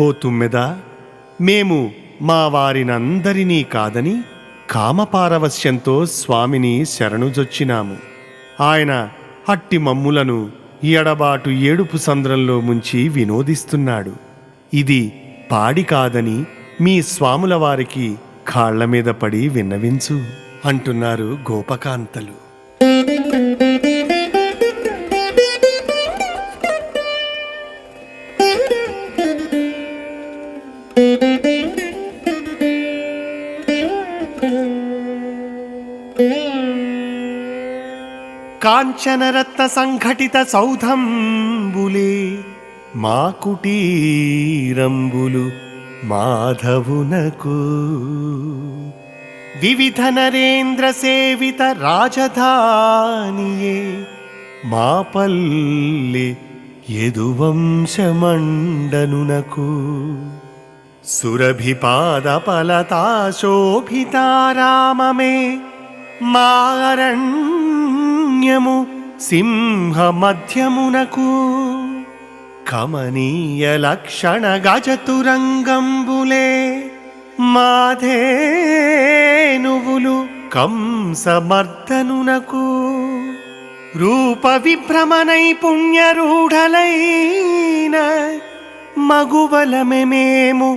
ఓ తుమ్మెదా, మేము మా వారినందరినీ కాదని కామపారవశ్యంతో స్వామిని శరణుజొచ్చినాము. ఆయన అట్టి మమ్ములను ఎడబాటు ఏడుపు సంద్రంలో ముంచి వినోదిస్తున్నాడు. ఇది పాడి కాదని మీ స్వాముల వారికి కాళ్ల మీద పడి విన్నవించు అంటున్నారు గోపకాంతలు. కాంచనరత్న సంఘటిత సౌధంబులే మా కుటీరంబులు మాధవునకు, వివిధ నరేంద్ర సేవిత రాజధానియే మా పల్లె యదువంశమండనునకు, సురభిపాద ఫలతాశోభితారామమే మారణ్యము సింహ మధ్యమునకు, కమనీయ లక్షణ గజతురంగంబులే మాధేనువులు కంసమర్దనునకు, రూప విభ్రమ నైపుణ్యరూఢలైన మగువలమెమేము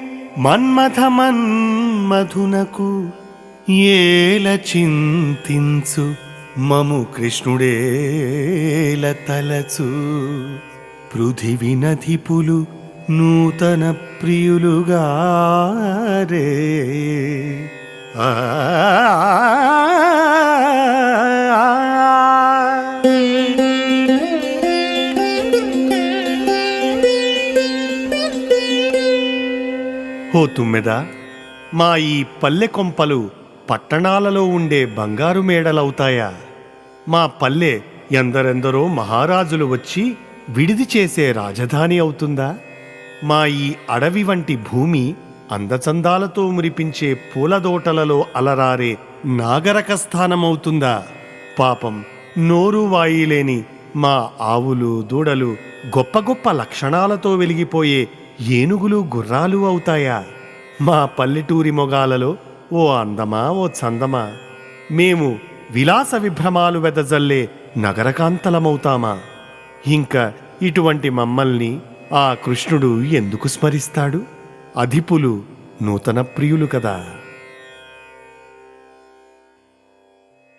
మన్మథ మన్మధునకు, ఏల చింతించు మము కృష్ణుడేల తలచు, పృథివి నధిపులు నూతన ప్రియులుగారే. ఓ తుమ్మెదా, మా ఈ పల్లె కొంపలు పట్టణాలలో ఉండే బంగారు మేడలవుతాయా? మా పల్లె ఎందరెందరో మహారాజులు వచ్చి విడిది చేసే రాజధాని అవుతుందా? మా ఈ అడవి వంటి భూమి అందచందాలతో మురిపించే పూలదోటలలో అలరారే నాగరక స్థానమవుతుందా? పాపం నోరు వాయిలేని మా ఆవులు దూడలు గొప్ప గొప్ప లక్షణాలతో వెలిగిపోయే ఏనుగులు గుర్రాలు అవుతాయా? మా పల్లెటూరి మొగాలలో ఓ అందమా ఓ చందమా? మేము విలాస విభ్రమాలు వెదజల్లే నగరకాంతలమవుతామా? ఇంక ఇటువంటి మమ్మల్ని ఆ కృష్ణుడు ఎందుకు స్మరిస్తాడు? అధిపులు నూతన ప్రియులు కదా.